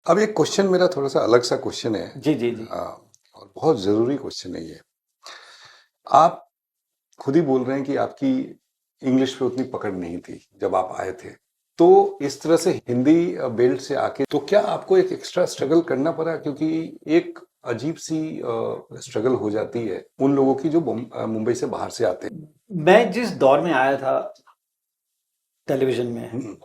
अब एक क्वेश्चन मेरा थोड़ा सा अलग सा क्वेश्चन है। जी जी जी। और बहुत जरूरी क्वेश्चन है ये। आप खुद ही बोल रहे हैं कि आपकी इंग्लिश पे उतनी पकड़ नहीं थी जब आप आए थे, तो इस तरह से हिंदी बेल्ट से आके तो क्या आपको एक एक्स्ट्रा स्ट्रगल करना पड़ा? क्योंकि एक अजीब सी स्ट्रगल हो जाती है उन लोगों की जो मुंबई से बाहर से आते मैं जिस दौर में आया था टेलीविजन में, हैं।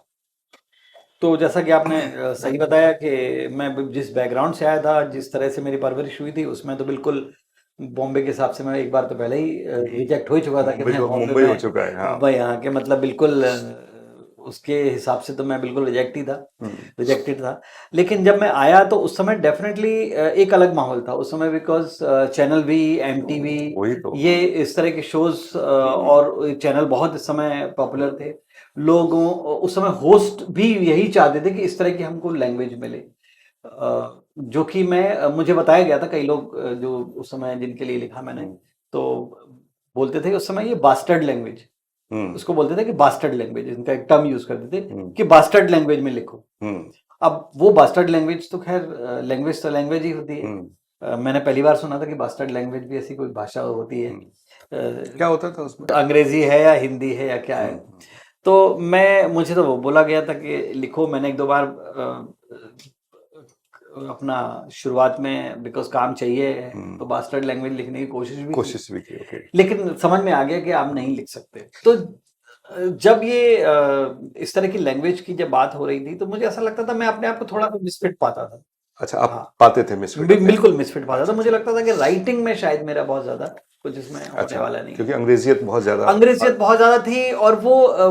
तो जैसा कि आपने सही बताया कि मैं जिस बैकग्राउंड से आया था, जिस तरह से मेरी परवरिश हुई थी, उसमें तो बिल्कुल बॉम्बे के हिसाब से मैं एक बार तो पहले ही रिजेक्ट हो ही चुका था कि मुंबई मैं तो बॉम्बे मुंबई हो में चुका है, हाँ। मुंबई यहाँ के मतलब बिल्कुल उसके हिसाब से तो मैं बिल्कुल रिजेक्ट ही था, हम्म, रिजेक्टेड था। लेकिन जब मैं आया तो उस समय डेफिनेटली एक अलग माहौल था उस समय, बिकॉज चैनल वी, एमटीवी, वही तो। ये इस तरह के शोज और चैनल बहुत इस समय पॉपुलर थे। लोगों उस समय होस्ट भी यही चाहते थे कि इस तरह की हमको लैंग्वेज मिले, जो कि मुझे बताया गया था, कई लोग जो उस समय जिनके लिए लिखा मैंने, हम्म, तो बोलते थे उस समय ये बास्टर्ड लैंग्वेज, हम्म, उसको बोलते थे कि बास्टर्ड लैंग्वेज, इनका एक टर्म यूज करते थे हम्म, कि बास्टर्ड लैंग्वेज में लिखो। हम्म, अब वो बास्टर्ड लैंग्वेज तो खैर लैंग्वेज तो लैंग्वेज ही होती है। हम्म, मैंने पहली बार सुना था कि बास्टर्ड लैंग्वेज भी ऐसी कोई भाषा होती है। हम्म। क्या होता था उसमें? अंग्रेजी है या हिंदी है या क्या है। हम्म, तो मुझे तो वो बोला गया था कि लिखो। मैंने एक दो बार अपना शुरुआत में, बिकॉज काम चाहिए है, हम्म। तो बास्टर्ड लैंग्वेज लिखने की कोशिश भी की, कोशिश भी की, ओके। लेकिन समझ में आ गया कि आप नहीं लिख सकते। तो जब ये इस तरह की लैंग्वेज की जब बात हो रही थी, तो मुझे ऐसा लगता था मैं अपने आप को थोड़ा मिसफिट पाता था। अच्छा, आप हाँ, पाते थे मिसफिट अपने आप बिल्कुल को? मिसफिट पाता था। अच्छा, मुझे अच्छा, लगता था कि राइटिंग में शायद मेरा बहुत ज्यादा कुछ इसमें होने अच्छा। वाला नहीं है। क्योंकि अंग्रेजियत बहुत ज्यादा अंग्रेजियत बहुत ज्यादा थी, और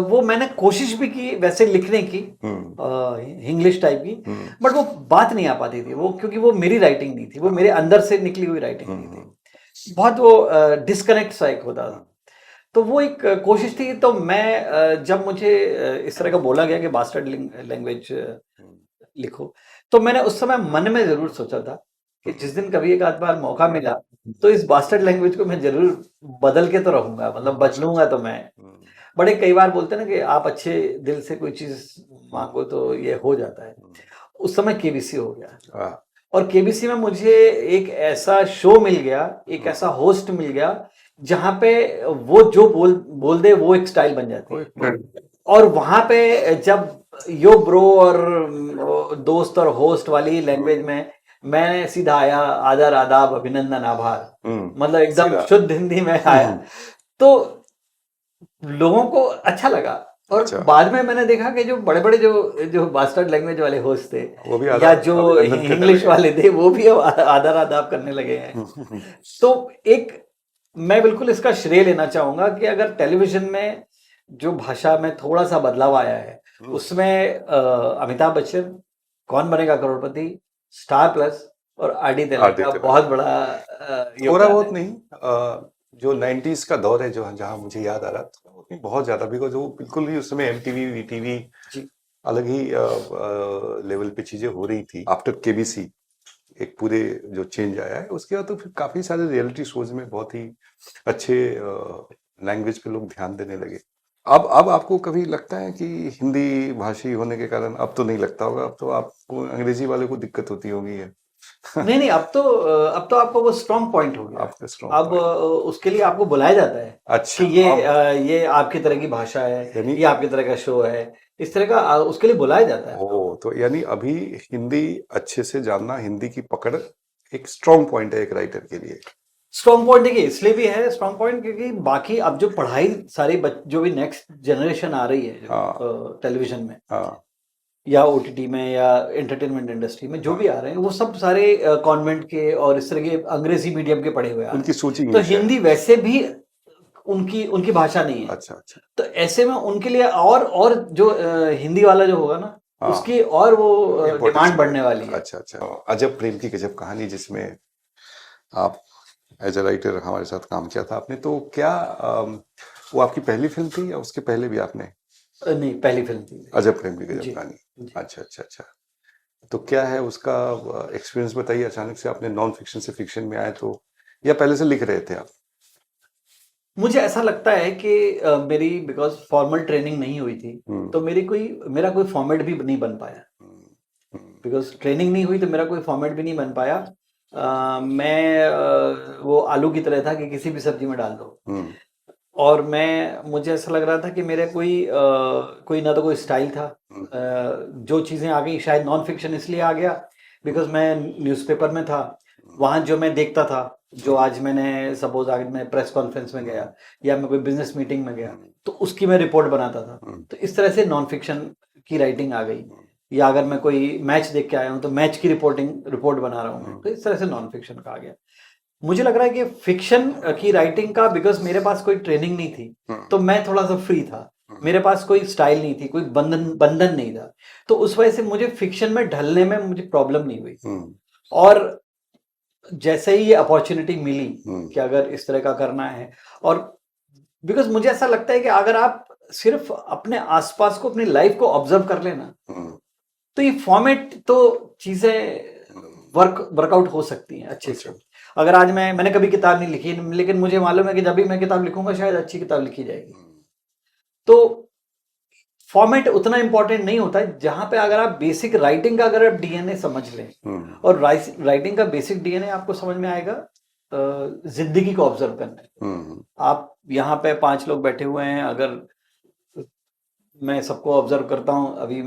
वो मैंने कोशिश भी की वैसे लिखने की, हम्म, इंग्लिश टाइप की, हम्म, बट वो बात नहीं आ पाती थी, वो क्योंकि वो मेरी राइटिंग नहीं थी, वो हाँ, मेरे अंदर से निकली हुई राइटिंग नहीं हम्म, थी। बहुत वो डिस्कनेक्ट सा एक होता हम्म, था। तो वो एक कोशिश थी। तो जब मुझे इस तरह का बोला गया कि बास्टर्ड लैंग्वेज हम्म, लिखो, तो मैंने उस समय मन में जरूर सोचा था कि जिस दिन कभी एक आध बार मौका मिला, तो इस बास्टर्ड लैंग्वेज को मैं जरूर बदल के तो रहूंगा, मतलब अच्छा, बदलूंगा अच्छा, तो मैं। बड़े कई बार बोलते हैं ना कि आप अच्छे दिल से कोई चीज मांगो तो ये हो जाता है। हम्म, उस समय केबीसी हो गया, हाँ, और केबीसी में मुझे एक ऐसा शो मिल गया, एक हम्म, ऐसा होस्ट मिल गया, जहां पे वो जो बोल दे वो एक स्टाइल बन जाती वो है। एक ट्रेंड। और वहां पे जब यो ब्रो और दोस्त और होस्ट वाली लैंग्वेज में मैं सीधा आया, आदर आदाब अभिनंदन आभार, मतलब एकदम सीधा। शुद्ध हिंदी में आया, तो लोगों को अच्छा लगा। और अच्छा, बाद में मैंने देखा कि जो बड़े बड़े जो जो बास्टर्ड लैंग्वेज वाले होस्ट थे, वो भी या आदाब जो अभिनंदन करने इंग्लिश लगे। वाले थे, वो भी अब आदर आदाब करने लगे हैं। तो एक, मैं बिल्कुल इसका श्रेय लेना चाहूंगा कि अगर टेलीविजन में जो भाषा में थोड़ा सा बदलाव आया है, उसमें अमिताभ बच्चन, कौन बनेगा करोड़पति, स्टार प्लस और आरडी तेलंग का आदित्य बहुत नाथ। बड़ा थोड़ा योगदान बहुत है। नहीं, जो 90s का दौर है, जो जहां मुझे याद आ रहा थोड़ा बहुत नहीं, बहुत ज्यादा, बिकॉज वो बिल्कुल ही उस समय एमटीवी वीटीवी जी अलग ही लेवल पे चीजें हो रही थी। आफ्टर केबीसी एक पूरे जो चेंज आया है, उसके बाद तो फिर काफी सारे रियलिटी शोज में बहुत ही अच्छे लैंग्वेज पे लोग ध्यान देने लगे। अब आपको कभी लगता है कि हिंदी भाषी होने के कारण, अब तो नहीं लगता होगा, अब तो आपको अंग्रेजी वाले को दिक्कत होती होगी है? नहीं नहीं, अब तो आपका वो स्ट्रांग पॉइंट हो गया है। आपका स्ट्रॉन्ग अब पॉइंट। उसके लिए आपको बुलाया जाता है कि अच्छा, अब ये आपकी तरह की भाषा है, यानी ये आपकी तरह का शो है, इस तरह का उसके लिए बुलाया जाता है। ओ, तो यानी अभी हिंदी अच्छे से जानना, हिंदी की पकड़ एक स्ट्रॉन्ग पॉइंट है एक राइटर के लिए। स्ट्रॉन्ग पॉइंट देखिए इसलिए भी है स्ट्रॉन्ग पॉइंट, क्योंकि बाकी अब जो पढ़ाई सारी जो भी नेक्स्ट जनरेशन आ रही है, हाँ, जो टेलीविजन में हाँ, या ओटीटी में या एंटरटेनमेंट इंडस्ट्री में जो हाँ। भी आ रहे हैं, वो सब सारे कॉन्वेंट के और इस तरह के अंग्रेजी मीडियम के पढ़े हुए आ रहे उनकी हैं। सोच तो इंग्लिश है। हिंदी वैसे भी उनकी उनकी भाषा नहीं है। अच्छा, अच्छा। तो ऐसे में उनके लिए और जो हिंदी वाला जो होगा ना, हाँ, उसकी और वो इम्पोर्टेंस डिमांड बढ़ने वाली बढ़ेगा। है। अच्छा, अच्छा। अजब प्रेम की गजब कहानी, जिसमें आप एज ए राइटर हमारे साथ काम किया था आपने, तो क्या वो आपकी पहली फिल्म थी या उसके पहले भी आपने? नहीं, पहली फिल्म थी अजब प्रेम की मेरी। गजब जी कहानी। जी। अच्छा, अच्छा, अच्छा। तो क्या है उसका एक्सपीरियंस बताइए, अचानक से आपने नॉन फिक्शन से फिक्शन में आए तो, या पहले से लिख रहे थे आप? मुझे ऐसा लगता है कि मेरी बिकॉज फॉर्मल ट्रेनिंग नहीं हुई थी, हम्म, तो मेरा कोई फॉर्मेट भी नहीं बन पाया। हम्म, हम्म, बिकॉज ट्रेनिंग नहीं हुई तो मेरा कोई फॉर्मेट भी नहीं बन पाया। मैं वो आलू की तरह था कि किसी भी सब्जी में डाल दो। और मुझे ऐसा लग रहा था कि मेरे कोई ना तो कोई स्टाइल था। जो चीज़ें आ गई, शायद नॉन फिक्शन इसलिए आ गया बिकॉज मैं न्यूज़पेपर में था। वहाँ जो मैं देखता था, जो आज मैंने सपोज आज मैं प्रेस कॉन्फ्रेंस में गया या मैं कोई बिजनेस मीटिंग में गया तो उसकी मैं रिपोर्ट बनाता था। तो इस तरह से नॉन फिक्शन की राइटिंग आ गई। या अगर मैं कोई मैच देख के आया हूँ तो मैच की रिपोर्ट बना रहा हूँ, तो इस तरह से नॉन फिक्शन का आ गया। मुझे लग रहा है कि फिक्शन की राइटिंग का, बिकॉज मेरे पास कोई ट्रेनिंग नहीं थी तो मैं थोड़ा सा फ्री था। मेरे पास कोई स्टाइल नहीं थी, कोई बंधन नहीं था, तो उस वजह से मुझे फिक्शन में ढलने में मुझे प्रॉब्लम नहीं हुई। और जैसे ही ये अपॉर्चुनिटी मिली कि अगर इस तरह का करना है, और बिकॉज मुझे ऐसा लगता है कि अगर आप सिर्फ अपने आसपास को, अपनी लाइफ को ऑब्जर्व कर लेना तो ये फॉर्मेट तो चीजें वर्कआउट हो सकती हैं अच्छे से। अगर आज मैंने कभी किताब नहीं लिखी, लेकिन मुझे मालूम है कि जब भी मैं किताब लिखूंगा शायद अच्छी किताब लिखी जाएगी। तो फॉर्मेट उतना इंपॉर्टेंट नहीं होता है, जहां पे अगर आप बेसिक राइटिंग का अगर आप डीएनए समझ लें, और राइटिंग का बेसिक डीएनए आपको समझ में आएगा जिंदगी को ऑब्जर्व करने। आप यहाँ पे 5 लोग बैठे हुए हैं, अगर मैं सबको ऑब्जर्व करता हूँ अभी,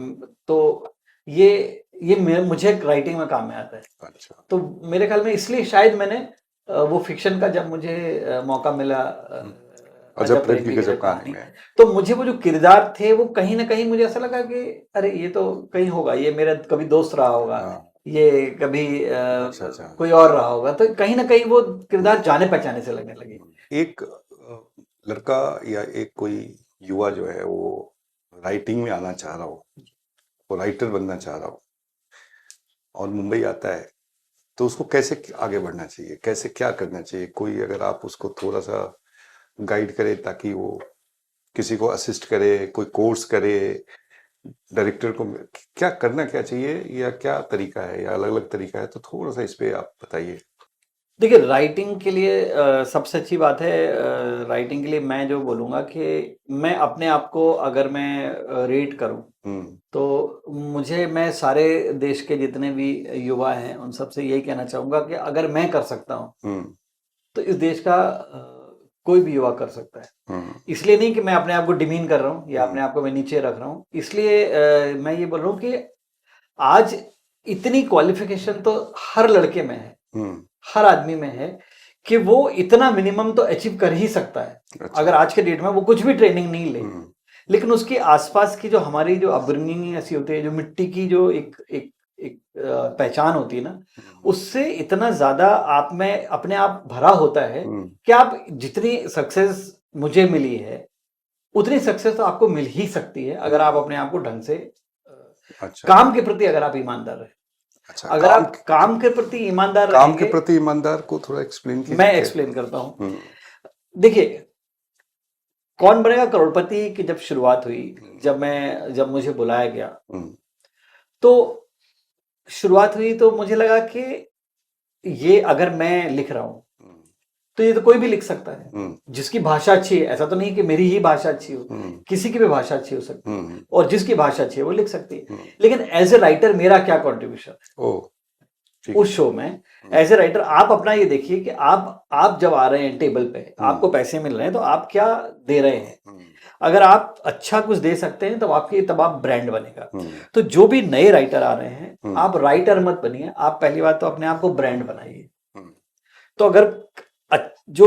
तो ये मुझे राइटिंग में काम में आता है। अच्छा। तो मेरे ख्याल में इसलिए शायद मैंने वो फिक्शन का जब मुझे मौका मिला, अजब प्रेम की गजब कहानी में, तो मुझे वो जो किरदार थे वो कहीं ना कहीं मुझे ऐसा लगा कि अरे ये तो कहीं होगा, ये मेरा कभी दोस्त रहा होगा, ये कभी कोई और रहा होगा। तो कहीं ना कहीं वो किरदार जाने पहचाने से लगने लगे। एक लड़का या एक कोई युवा जो है वो राइटिंग में आना चाह रहा हो, वो राइटर बनना चाह रहा हो और मुंबई आता है, तो उसको कैसे आगे बढ़ना चाहिए, कैसे क्या करना चाहिए? कोई अगर आप उसको थोड़ा सा गाइड करे ताकि वो किसी को असिस्ट करे, कोई कोर्स करे, डायरेक्टर को क्या करना क्या चाहिए, या क्या तरीका है, या अलग अलग तरीका है, तो थोड़ा सा इस पे आप बताइए। देखिए, राइटिंग के लिए सबसे अच्छी बात है, राइटिंग के लिए मैं जो बोलूँगा कि मैं अपने आप को अगर मैं रेट करूँ तो मैं सारे देश के जितने भी युवा हैं उन सबसे यही कहना चाहूँगा कि अगर मैं कर सकता हूँ तो इस देश का कोई भी युवा कर सकता है। इसलिए नहीं कि मैं अपने आप को डिमीन कर रहा हूँ या अपने आप को मैं नीचे रख रहा हूँ, इसलिए मैं ये बोल रहा हूँ कि आज इतनी क्वालिफिकेशन तो हर लड़के में है, हर आदमी में है कि वो इतना मिनिमम तो अचीव कर ही सकता है। अच्छा। अगर आज के डेट में वो कुछ भी ट्रेनिंग नहीं ले, लेकिन उसके आसपास की जो हमारी जो अपब्रिंगिंग ऐसी होती है, जो मिट्टी की जो एक पहचान होती है ना, उससे इतना ज्यादा आप में अपने आप भरा होता है कि आप जितनी सक्सेस मुझे मिली है उतनी सक्सेस तो आपको मिल ही सकती है अगर आप अपने आप को ढंग से काम के प्रति अगर आप ईमानदार रहे। अच्छा, अगर आप काम के प्रति ईमानदार काम के प्रति ईमानदार को थोड़ा एक्सप्लेन कीजिए। मैं एक्सप्लेन करता हूं। देखिए, कौन बनेगा करोड़पति की जब शुरुआत हुई, जब मुझे बुलाया गया तो शुरुआत हुई, तो मुझे लगा कि ये अगर मैं लिख रहा हूं तो ये तो कोई भी लिख सकता है जिसकी भाषा अच्छी है। ऐसा तो नहीं कि मेरी ही भाषा अच्छी हो, किसी की भी भाषा अच्छी हो सकती है, और जिसकी भाषा अच्छी है वो लिख सकती है। लेकिन एज ए राइटर मेरा क्या कॉन्ट्रीब्यूशन है उस शो में? एज ए राइटर आप अपना ये देखिए कि आप जब आ रहे हैं टेबल पे, आपको पैसे मिल रहे हैं, तो आप क्या दे रहे हैं। अगर आप अच्छा कुछ दे सकते हैं तब आप ब्रांड बनेगा। तो जो भी नए राइटर आ रहे हैं, आप राइटर मत बनिए, आप पहली बात तो अपने आप को ब्रांड बनाइए। तो अगर जो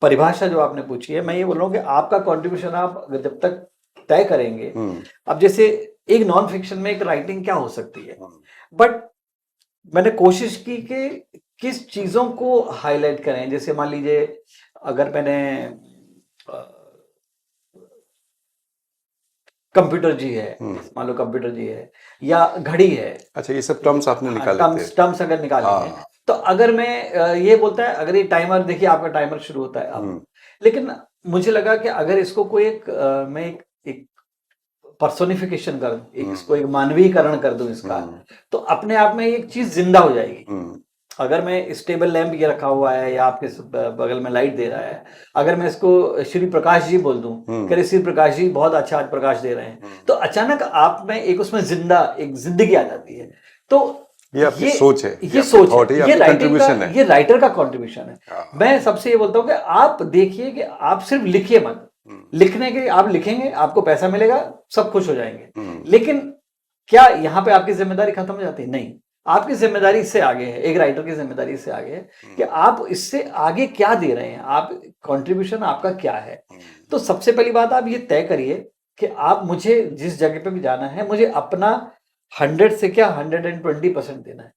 परिभाषा जो आपने पूछी है, मैं ये बोल रहा हूँ कि आपका कंट्रीब्यूशन आप जब तक तय करेंगे, अब जैसे एक नॉन फिक्शन में एक राइटिंग क्या हो सकती है, बट मैंने कोशिश की कि किस चीजों को हाईलाइट करें। जैसे मान लीजिए अगर मैंने कंप्यूटर जी है, मान लो कंप्यूटर जी है या घड़ी है। अच्छा, ये सब टर्म्स आपने निकाले थे। टर्म्स अगर निकाले हैं, तो अगर मैं ये बोलता है, अगर ये टाइमर देखिए, आपका टाइमर शुरू होता है अब, लेकिन मुझे लगा कि अगर इसको कोई मैं एक पर्सोनिफिकेशन कर दूं, इसको एक मानवीकरण कर दूं इसका, तो अपने आप में एक चीज जिंदा हो जाएगी। अगर मैं स्टेबल लैंप ये रखा हुआ है या आपके बगल में लाइट दे रहा है, अगर मैं इसको श्री प्रकाश जी बोल दूं कि श्री प्रकाश जी बहुत अच्छा आज प्रकाश दे रहे हैं, तो अचानक आप में एक उसमें एक जिंदगी आ जाती है। तो तो ये आपकी सोच है, ये सोच thought है, है, ये ये आपकी राइटिंग का, contribution है। ये राइटर का कंट्रीब्यूशन है। हाँ। मैं सबसे ये बोलता हूँ कि आप देखिए कि आप सिर्फ लिखिए मत, लिखने के आप लिखेंगे, आपको पैसा मिलेगा, सब खुश हो जाएंगे, लेकिन क्या यहाँ पे आपकी जिम्मेदारी खत्म हो जाती है? नहीं, आपकी जिम्मेदारी इससे आगे है, एक राइटर की जिम्मेदारी इससे आगे है कि आप इससे आगे क्या दे रहे हैं, आप कंट्रीब्यूशन आपका क्या है। तो सबसे पहली बात आप ये तय करिए कि आप, मुझे जिस जगह पे भी जाना है, मुझे अपना 100 से क्या 120% देना है।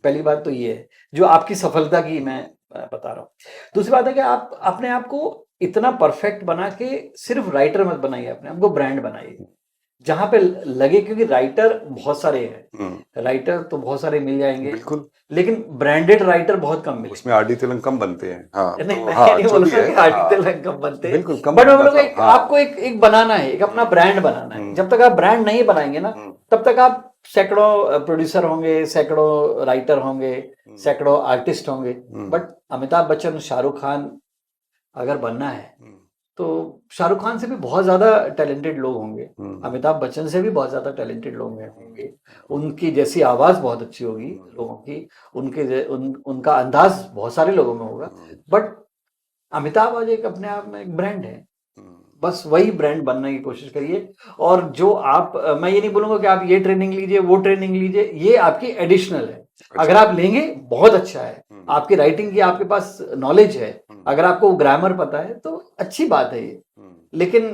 पहली बात तो ये है जो आपकी सफलता की मैं बता रहा हूँ। दूसरी बात है कि आप अपने आप को इतना परफेक्ट बना के सिर्फ राइटर मत बनाइए, अपने आप को ब्रांड बनाइए जहां पे लगे, क्योंकि राइटर बहुत सारे हैं, राइटर तो बहुत सारे मिल जाएंगे, बिल्कुल, लेकिन ब्रांडेड राइटर बहुत कम मिलेंगे। उसमें आरडी तिलक कम बनते हैं। हाँ, नहीं, तो मैं हाँ, नहीं जो बोल भी रहा है, कि आर्टिकल कम बनते हैं, बिल्कुल कम बट मैं बनता बोलूंगा था, हाँ। आपको एक बनाना है, एक अपना ब्रांड बनाना है। जब तक आप ब्रांड नहीं बनाएंगे ना, तब तक आप सैकड़ों प्रोड्यूसर होंगे, सैकड़ों राइटर होंगे, सैकड़ों आर्टिस्ट होंगे, बट अमिताभ बच्चन, शाहरुख खान अगर बनना है तो शाहरुख खान से भी बहुत ज्यादा टैलेंटेड लोग होंगे, अमिताभ बच्चन से भी बहुत ज्यादा टैलेंटेड लोग होंगे, उनकी जैसी आवाज बहुत अच्छी होगी लोगों की, उनका अंदाज बहुत सारे लोगों में होगा, बट अमिताभ आज एक अपने आप में एक ब्रांड है। बस वही ब्रांड बनने की कोशिश करिए। और जो आप, मैं ये नहीं बोलूंगा कि आप ये ट्रेनिंग लीजिए, वो ट्रेनिंग लीजिए, ये आपकी एडिशनल है। अगर आप लेंगे बहुत अच्छा है, आपकी राइटिंग की आपके पास नॉलेज है, अगर आपको ग्रामर पता है तो अच्छी बात है ये, लेकिन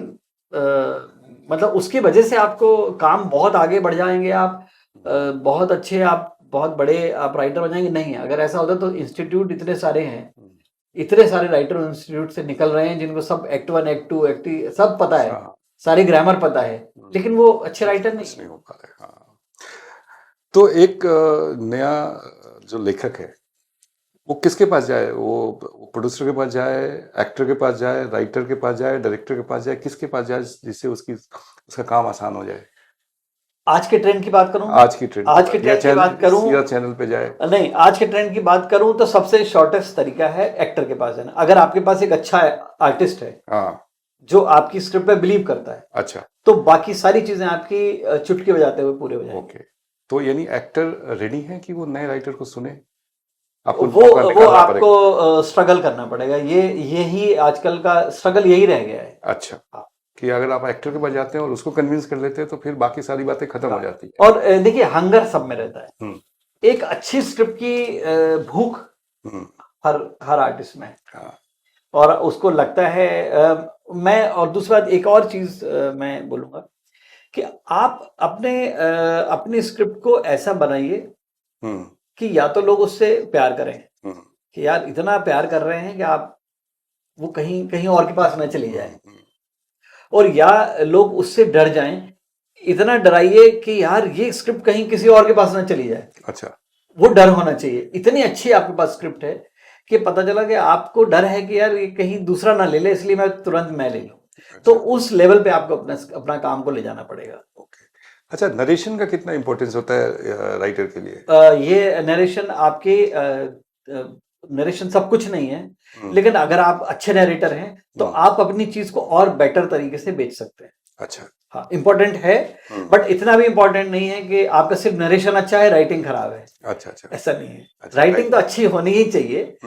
मतलब उसकी वजह से आपको काम बहुत आगे बढ़ जाएंगे, आप बहुत अच्छे, आप बहुत बड़े आप राइटर बन जाएंगे, नहीं। अगर ऐसा होता तो इंस्टीट्यूट इतने सारे हैं, इतने सारे राइटर इंस्टीट्यूट से निकल रहे हैं जिनको सब एक्ट 1 एक्ट 2 एक्ट 3 सब पता है, सारे ग्रामर पता है, लेकिन वो अच्छे राइटर नहीं हो पा रहे। हाँ। तो एक नया जो लेखक है वो किसके पास जाए? वो प्रोड्यूसर के पास जाए, एक्टर के पास जाए, राइटर के पास जाए, डायरेक्टर के पास जाए, किसके पास जाए जिससे उसका काम आसान हो जाए? आज के ट्रेंड की बात करूं, आज की ट्रेंड की बात करूं, या चैनल पे जाए? नहीं, आज के ट्रेंड की बात करूं तो सबसे शॉर्टेस्ट तरीका है एक्टर के पास जाना। अगर आपके पास एक अच्छा आर्टिस्ट है, हाँ, जो आपकी स्क्रिप्ट पे बिलीव करता है, अच्छा, तो बाकी सारी चीजें आपकी चुटकी बजाते हुए पूरे हो जाएंगे। ओके, तो यानी एक्टर रेडी है कि वो नए राइटर को सुने? वो आपको स्ट्रगल करना पड़ेगा, यही आजकल का स्ट्रगल यही रह गया है। अच्छा, कि अगर आप एक्टर के पास जाते हैं और उसको कन्विंस कर लेते हैं तो फिर बाकी सारी बातें खत्म हो जाती है। और देखिए, हंगर सब में रहता है, एक अच्छी स्क्रिप्ट की भूख हर आर्टिस्ट में, और उसको लगता है। मैं, और दूसरी बात, एक और चीज मैं बोलूंगा कि आप अपनी स्क्रिप्ट को ऐसा बनाइए कि या तो लोग उससे प्यार करें, कि यार इतना प्यार कर रहे हैं कि आप वो कहीं कहीं और के पास न चली जाए, और या लोग उससे डर जाएं, इतना डराइए कि यार ये स्क्रिप्ट कहीं किसी और के पास ना चली जाए। अच्छा, वो डर होना चाहिए। इतनी अच्छी आपके पास स्क्रिप्ट है कि पता चला कि आपको डर है कि यार ये कहीं दूसरा ना ले ले, इसलिए मैं तुरंत मैं ले लूं। अच्छा। तो उस लेवल पे आपको अपना काम को ले जाना पड़ेगा। ओके, अच्छा, नरेशन का कितना इंपॉर्टेंस होता है राइटर के लिए? ये नरेशन आपके नरेशन सब कुछ नहीं है, लेकिन अगर आप अच्छे नरेटर हैं तो आप अपनी चीज को और बेटर तरीके से बेच सकते हैं। अच्छा, हाँ, इंपॉर्टेंट है, बट इतना भी इंपॉर्टेंट नहीं है कि आपका सिर्फ नरेशन अच्छा है, राइटिंग खराब है। अच्छा, अच्छा, ऐसा नहीं है। अच्छा, राइटिंग तो अच्छी होनी ही चाहिए,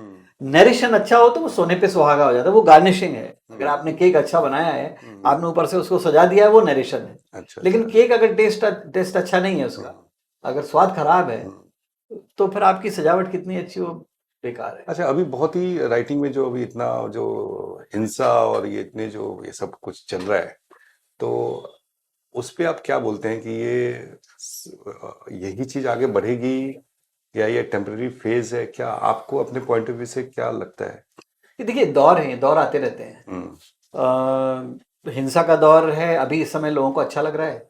नरेशन अच्छा हो तो वो सोने पे सुहागा हो जाता है, वो गार्निशिंग है। अगर आपने केक अच्छा बनाया है, आपने ऊपर से उसको सजा दिया है, वो नरेशन है। अच्छा, लेकिन केक अगर टेस्ट अच्छा नहीं है उसका, अगर स्वाद खराब है, तो फिर आपकी सजावट कितनी अच्छी हो, बेकार है। अच्छा, अभी बहुत ही राइटिंग में जो अभी इतना जो हिंसा और ये इतने जो ये सब कुछ चल रहा है, तो उस पे आप क्या बोलते हैं कि यही चीज आगे बढ़ेगी या ये टेम्पररी फेज है? क्या आपको अपने पॉइंट ऑफ व्यू से क्या लगता है? देखिए, दौर है, दौर आते रहते हैं। हिंसा का दौर है, अभी इस समय लोगों को अच्छा लग रहा है,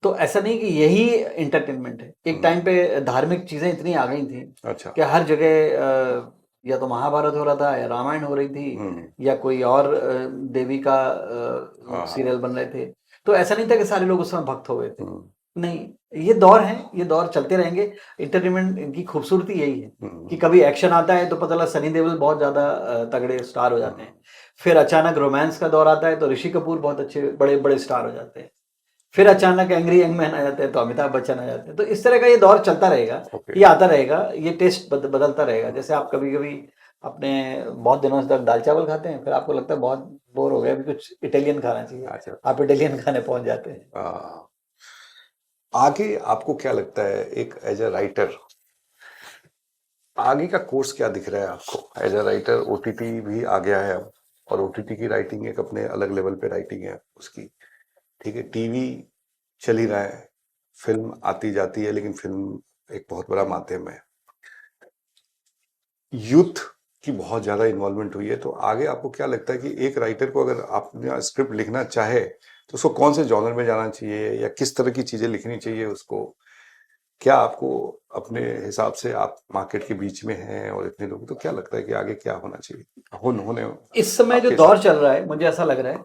तो ऐसा नहीं कि यही एंटरटेनमेंट है। एक टाइम पे धार्मिक चीजें इतनी आ गई थी, अच्छा, कि हर जगह या तो महाभारत हो रहा था, या रामायण हो रही थी, या कोई और देवी का सीरियल बन रहे थे। तो ऐसा नहीं था कि सारे लोग उस समय भक्त हो गए थे। नहीं, ये दौर है, ये दौर चलते रहेंगे। एंटरटेनमेंट की खूबसूरती यही है कि कभी एक्शन आता है तो पता लगा सनी देओल बहुत ज्यादा तगड़े स्टार हो जाते हैं, फिर अचानक रोमांस का दौर आता है तो ऋषि कपूर बहुत अच्छे बड़े बड़े स्टार हो जाते हैं, फिर अचानक एंग्री यंग मैन आ जाते हैं तो अमिताभ बच्चन आ जाते हैं। तो इस तरह का ये दौर चलता रहेगा, ओके। ये आता रहेगा, ये टेस्ट बदलता रहेगा। जैसे आप कभी कभी अपने बहुत दिनों तक दाल चावल खाते हैं, फिर आपको लगता है बहुत बोर हो गया, अभी कुछ इटालियन खाना चाहिए, अच्छा। आप इटालियन खाने पहुंच जाते हैं। आ, आगे आपको क्या लगता है एक एज अ राइटर, आगे का कोर्स क्या दिख रहा है आपको एज अ राइटर? ओटीटी भी आ गया है अब, और ओटीटी की राइटिंग एक अपने अलग लेवल पे राइटिंग है उसकी, ठीक है। टीवी चल ही रहा है, फिल्म आती जाती है, लेकिन फिल्म एक बहुत बड़ा माध्यम है। यूथ की बहुत ज्यादा इन्वॉल्वमेंट हुई है, तो आगे आपको क्या लगता है कि एक राइटर को अगर आपने स्क्रिप्ट लिखना चाहे तो उसको कौन से जॉनर में जाना चाहिए, या किस तरह की चीजें लिखनी चाहिए उसको? क्या आपको अपने हिसाब से, आप मार्केट के बीच में हैं और इतने लोग, तो क्या लगता है कि आगे क्या होना चाहिए होने इस समय जो आपके दौर हिसाब चल रहा है, मुझे ऐसा लग रहा है,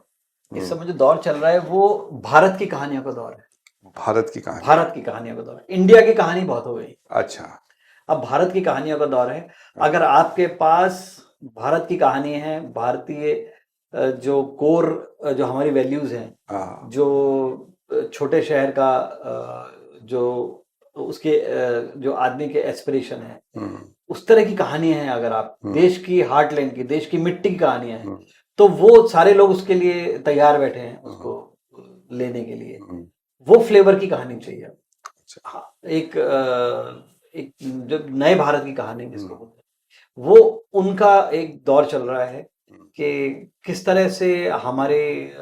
इस समय जो दौर चल रहा है वो भारत की कहानियों का दौर है। भारत की कहानी? भारत की कहानियों का दौर है, इंडिया की कहानी बहुत हो गई, अच्छा। अब भारत की कहानियों का दौर है। अगर आपके पास भारत की कहानी है, भारतीय जो कोर जो हमारी वैल्यूज हैं, हाँ। जो छोटे शहर का जो उसके जो आदमी के एस्पिरेशन है, उस तरह की कहानी है, अगर आप देश की हार्टलैंड की, देश की मिट्टी की कहानियां हैं, तो वो सारे लोग उसके लिए तैयार बैठे हैं उसको लेने के लिए। वो फ्लेवर की कहानी चाहिए। हाँ, एक जो नए भारत की कहानी जिसको बोलते हैं, वो उनका एक दौर चल रहा है कि किस तरह से हमारे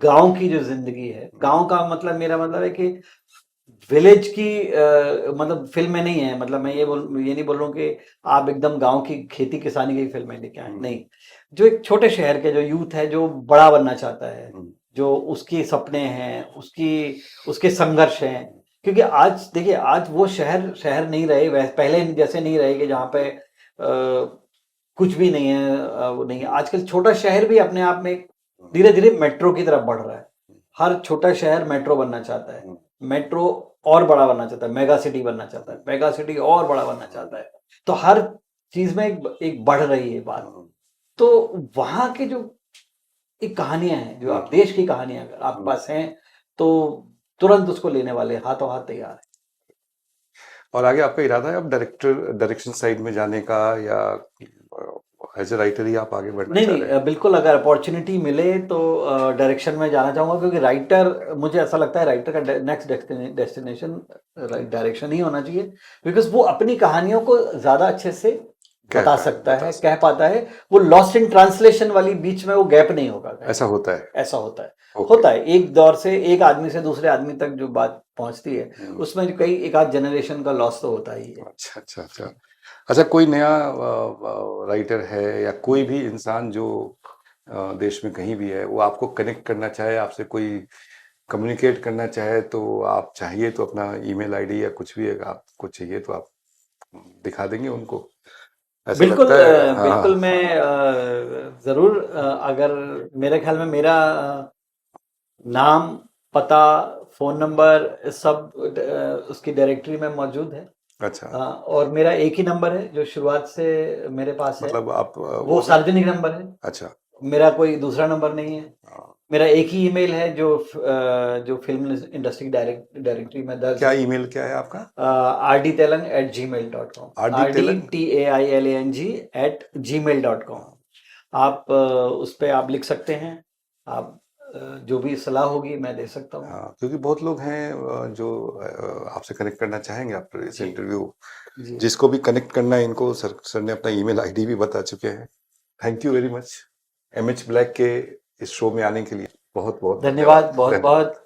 गांव की जो जिंदगी है, गांव का मतलब, मेरा मतलब है कि विलेज की मतलब फिल्में नहीं है, मतलब मैं ये नहीं बोल रहा हूँ कि आप एकदम गांव की खेती किसानी की फिल्में लेके आए, नहीं। जो एक छोटे शहर के जो यूथ है, जो बड़ा बनना चाहता है, जो उसके सपने हैं, उसके संघर्ष हैं, क्योंकि आज देखिए, आज वो शहर नहीं रहे, पहले जैसे नहीं रहे कि जहाँ पे कुछ भी नहीं है, वो नहीं है। आजकल छोटा शहर भी अपने आप में धीरे धीरे मेट्रो की तरफ बढ़ रहा है। हर छोटा शहर मेट्रो बनना चाहता है, मेट्रो और बड़ा बनना चाहता है, मेगा सिटी बनना चाहता है, मेगा सिटी और बड़ा बनना चाहता है। तो हर चीज में एक बढ़ रही है बात। तो वहां की जो एक कहानियां हैं, जो आप देश की कहानियां अगर आपके पास हैं, तो तुरंत उसको लेने वाले हाथों हाथ तैयार है। और आगे आपका इरादा है अब डायरेक्शन साइड में जाने का, या एज ए राइटर ही आप आगे बढ़ना नहीं चाह रहे हैं? नहीं, बिल्कुल, अगर अपॉर्चुनिटी मिले तो डायरेक्शन में जाना चाहूंगा, क्योंकि राइटर, मुझे ऐसा लगता है राइटर का नेक्स्ट डेस्टिनेशन डायरेक्शन ही होना चाहिए, बिकॉज वो अपनी कहानियों को ज्यादा अच्छे से बता सकता है, कह पाता है। वो लॉस्ट इन ट्रांसलेशन वाली बीच में वो गैप नहीं होगा। ऐसा होता है? ऐसा होता है, होता है। एक दौर से एक आदमी से दूसरे आदमी तक जो बात पहुंचती है, उसमें कई एक आध जनरेशन का लॉस तो होता ही है। अच्छा अच्छा अच्छा। अच्छा, कोई नया राइटर है या कोई भी इंसान जो देश में कहीं भी है, वो आपको कनेक्ट करना चाहे, आपसे कोई कम्युनिकेट करना चाहे, तो आप चाहिए तो अपना ईमेल आईडी या कुछ भी अगर आपको चाहिए तो आप दिखा देंगे उनको, ऐसा बिल्कुल, लगता है? हाँ। बिल्कुल, मैं जरूर, अगर मेरे ख्याल में मेरा नाम, पता, फोन नंबर सब उसकी डायरेक्टरी में मौजूद है। अच्छा। और मेरा एक ही नंबर है जो शुरुआत से मेरे पास है, मतलब आप वो सार्वजनिक नंबर है। अच्छा। मेरा कोई दूसरा नंबर नहीं है। मेरा एक ही ईमेल है जो जो फिल्म इंडस्ट्री डायरेक्टरी में दर्ज क्या है। ईमेल क्या है आपका? rdtelang@gmail.com, rdtelang@gmail.com। आप उस पर आप लिख सकते हैं, आप जो भी सलाह होगी मैं दे सकता हूँ। हाँ, क्योंकि बहुत लोग हैं जो आपसे कनेक्ट करना चाहेंगे आफ्टर इस इंटरव्यू। जिसको भी कनेक्ट करना है इनको, सर ने अपना ईमेल आईडी भी बता चुके हैं। Thank you very much MH black के इस शो में आने के लिए। बहुत बहुत धन्यवाद, बहुत बहुत।